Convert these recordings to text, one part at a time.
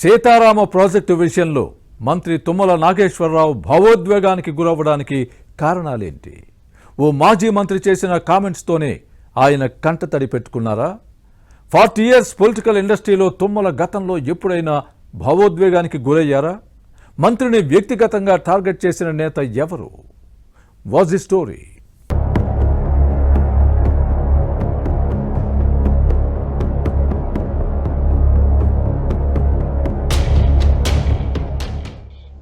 Sitarama project విషయంలో మంత్రి తుమ్మల నాగేశ్వరరావు భావోద్వేగానికి గురవ్వడానికి కారణాలేంటి? ఓ మాజీ మంత్రి చేసిన కామెంట్స్తోనే ఆయన కంటతడి పెట్టుకున్నారా? 40 years పొలిటికల్ ఇండస్ట్రీలో తుమ్మల గతంలో ఎప్పుడైనా భావోద్వేగానికి గురయ్యారా? మంత్రిని వ్యక్తిగతంగా టార్గెట్ చేసిన నేత ఎవరు? Was the story?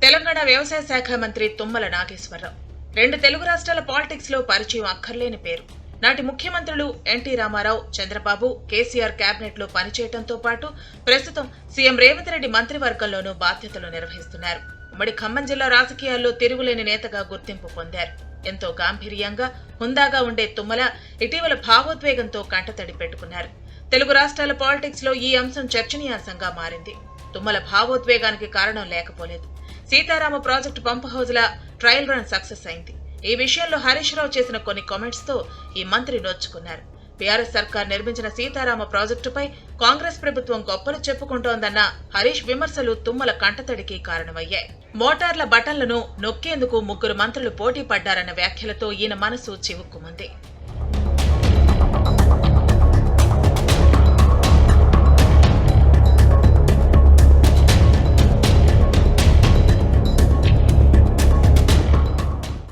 తెలంగాణ వ్యవసాయ శాఖ మంత్రి తుమ్మల నాగేశ్వరరావు 2 తెలుగు రాష్ట్రాల పాలిటిక్స్ లో పరిచయం అక్కర్లేని పేరు. నాటి ముఖ్యమంత్రులు ఎన్టీ రామారావు, చంద్రబాబు, కేసీఆర్ కేబినెట్ లో పనిచేయడంతో పాటు ప్రస్తుతం సీఎం రేవంత్ రెడ్డి మంత్రివర్గంలోనూ బాధ్యతలు నిర్వహిస్తున్నారు. ఉమ్మడి ఖమ్మం జిల్లా రాజకీయాల్లో తిరుగులేని నేతగా గుర్తింపు పొందారు. ఎంతో గాంభీర్యంగా, హుందాగా ఉండే తుమ్మల ఇటీవల భావోద్వేగంతో కంటతడి పెట్టుకున్నారు. తెలుగు రాష్ట్రాల పాలిటిక్స్ లో ఈ అంశం చర్చనీయాంశంగా మారింది. తుమ్మల భావోద్వేగానికి కారణం లేకపోలేదు. సీతారామ ప్రాజెక్టు పంప్ హౌజ్ల ట్రయల్ రన్ సక్సెస్ అయింది. ఈ విషయంలో హరీష్ రావు చేసిన కొన్ని కామెంట్స్ తో ఈ మంత్రి నోచుకున్నారు. బీఆర్ఎస్ సర్కార్ నిర్మించిన సీతారామ ప్రాజెక్టుపై కాంగ్రెస్ ప్రభుత్వం గొప్పలు చెప్పుకుంటోందన్న హరీష్ విమర్శలు తుమ్మల కంటతడికి కారణమయ్యాయి. మోటార్ల బటన్లను నొక్కేందుకు 3 మంత్రులు పోటీ పడ్డారన్న వ్యాఖ్యలతో ఈయన మనసు చివుక్కుమంది.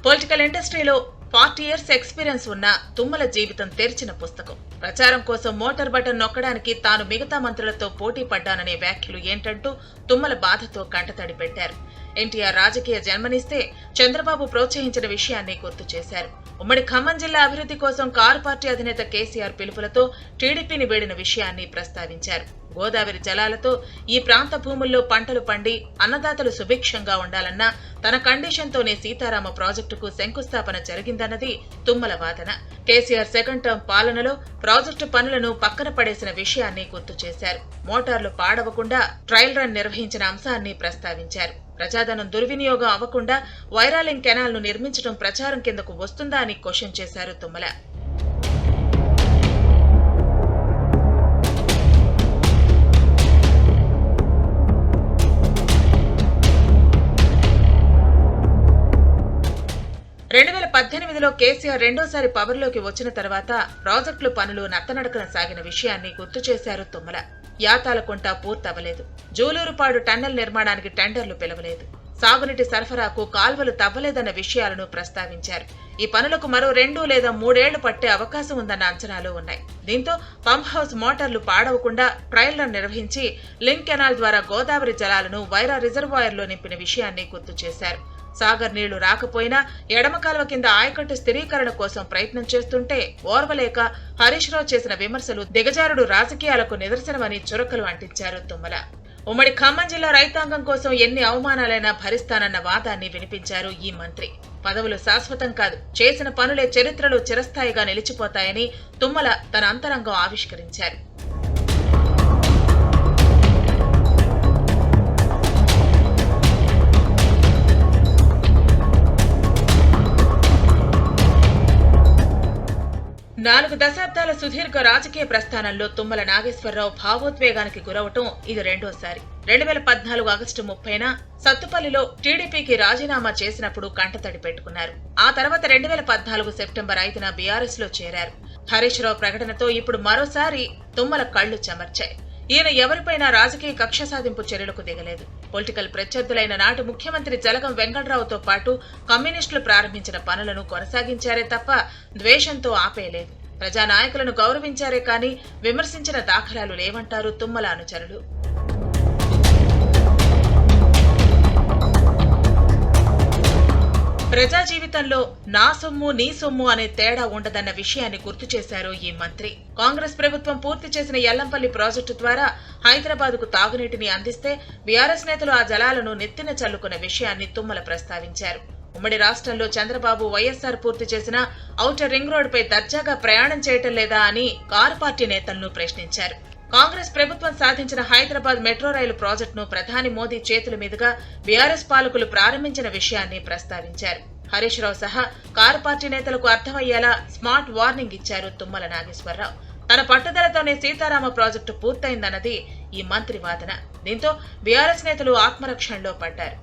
పొలిటికల్ ఇండస్ట్రీలో 40 years ఎక్స్పీరియన్స్ ఉన్న తుమ్మల జీవితం తెరిచిన పుస్తకం. ప్రచారం కోసం మోటార్ బటన్ నొక్కడానికి తాను మిగతా మంత్రులతో పోటీ పడ్డాననే వ్యాఖ్యలు ఏంటంటూ తుమ్మల బాధతో కంటతడి పెట్టారు. ఎన్టీఆర్ రాజకీయ జన్మనిస్తే చంద్రబాబు ప్రోత్సహించిన విషయాన్ని గుర్తు చేశారు. ఉమ్మడి ఖమ్మం జిల్లా అభివృద్ధి కోసం కారు పార్టీ అధినేత కేసీఆర్ పిలుపులతో టీడీపీని వీడిన విషయాన్ని ప్రస్తావించారు. గోదావరి జలాలతో ఈ ప్రాంత భూముల్లో పంటలు పండి అన్నదాతలు సుభిక్షంగా ఉండాలన్న తన కండిషన్తోనే సీతారామ ప్రాజెక్టుకు శంకుస్థాపన జరిగిందన్నది తుమ్మల వాదన. కేసీఆర్ సెకండ్ టర్మ్ పాలనలో ప్రాజెక్టు పనులను పక్కన పడేసిన విషయాన్ని గుర్తు చేశారు. మోటార్లు పాడవకుండా ట్రయల్ రన్ నిర్వహించిన అంశాన్ని ప్రస్తావించారు. ప్రజాధనం దుర్వినియోగం అవ్వకుండా వైరాలింగ్ కెనాల్ ను నిర్మించడం ప్రచారం కిందకు వస్తుందా అని క్వశ్చన్ చేశారు తుమ్మల. లో కేసీఆర్ రెండోసారి పవర్లోకి వచ్చిన తర్వాత ప్రాజెక్టుల పనులు నత్తనడకన సాగిన విషయాన్ని గుర్తు చేశారు తుమ్మల. యాతాలకుంట పూర్తవలేదు. జూలూరుపాడు టన్నెల్ నిర్మాణానికి టెండర్లు పిలవలేదు. సాగునీటి సరఫరాకు కాల్వలు తవ్వలేదన్న విషయాలను ప్రస్తావించారు. ఈ పనులకు మరో 2 లేదా 3 ఏళ్లు పట్టే అవకాశం ఉందన్న అంచనాలు ఉన్నాయి. దీంతో పంప్ హౌస్ మోటార్లు పాడవకుండా ట్రయల్ రన్ నిర్వహించి లింక్ కెనాల్ ద్వారా గోదావరి జలాలను వైరా రిజర్వాయర్లో నింపిన విషయాన్ని గుర్తు చేశారు. సాగర్ నీళ్లు రాకపోయినా ఎడమ కాలువ కింద ఆయకట్టు స్థిరీకరణ కోసం ప్రయత్నం చేస్తుంటే ఓర్వలేక హరీష్ రావు చేసిన విమర్శలు దిగజారుడు రాజకీయాలకు నిదర్శనమని చురకలు అంటించారు తుమ్మల. ఉమ్మడి ఖమ్మం జిల్లా రైతాంగం కోసం ఎన్ని అవమానాలైనా భరిస్తానన్న వాదాన్ని వినిపించారు ఈ మంత్రి. పదవులు శాశ్వతం కాదు, చేసిన పనులే చరిత్రలో చిరస్థాయిగా నిలిచిపోతాయని తుమ్మల తన అంతరంగం ఆవిష్కరించారు. నాలుగు దశాబ్దాల సుదీర్ఘ రాజకీయ ప్రస్థానంలో తుమ్మల నాగేశ్వరరావు భావోద్వేగానికి గురవటం ఇది రెండోసారి. 2014 ఆగస్టు 30న సత్తుపల్లిలో టీడీపీకి రాజీనామా చేసినప్పుడు కంటతడి పెట్టుకున్నారు. ఆ తర్వాత 2014 సెప్టెంబర్ 5న బీఆర్ఎస్ లో చేరారు. హరీష్ రావు ప్రకటనతో ఇప్పుడు మరోసారి తుమ్మల కళ్లు చెమర్చాయి. ఈయన ఎవరిపైనా రాజకీయ కక్ష సాధింపు చర్యలకు దిగలేదు. పొలిటికల్ ప్రత్యర్థులైన నాటి ముఖ్యమంత్రి జలగం వెంకట్రావుతో పాటు కమ్యూనిస్టులు ప్రారంభించిన పనులను కొనసాగించారే తప్ప ద్వేషంతో ఆపేయలేదు. ప్రజానాయకులను గౌరవించారే కానీ విమర్శించిన దాఖలాలు లేవంటారు తుమ్మల అనుచరులు. ప్రజా జీవితంలో నా సొమ్ము నీ సొమ్ము అనే తేడా ఉండదన్న విషయాన్ని గుర్తు చేశారు ఈ మంత్రి. కాంగ్రెస్ ప్రభుత్వం పూర్తి చేసిన ఎల్లంపల్లి ప్రాజెక్టు ద్వారా హైదరాబాద్ కు తాగునీటిని అందిస్తే బీఆర్ఎస్ నేతలు ఆ జలాలను నెత్తిన చల్లుకున్న విషయాన్ని తుమ్మల ప్రస్తావించారు. ఉమ్మడి రాష్ట్రంలో చంద్రబాబు, వైఎస్ఆర్ పూర్తి చేసిన ఔటర్ రింగ్ రోడ్ పై దర్జాగా ప్రయాణం చేయటం లేదా అని కారు పార్టీ నేతలను ప్రశ్నించారు. కాంగ్రెస్ ప్రభుత్వం సాధించిన హైదరాబాద్ మెట్రో రైలు ప్రాజెక్టును ప్రధాని మోదీ చేతుల మీదుగా బీఆర్ఎస్ పాలకులు ప్రారంభించిన విషయాన్ని ప్రస్తావించారు. హరీష్ రావు సహా కారు పార్టీ నేతలకు అర్థమయ్యేలా స్మార్ట్ వార్నింగ్ ఇచ్చారు తుమ్మల నాగేశ్వరరావు. తన పట్టుదలతోనే సీతారామ ప్రాజెక్టు పూర్తయిందన్నది ఈ మంత్రి వాదన. దీంతో బీఆర్ఎస్ నేతలు ఆత్మరక్షణలో పడ్డారు.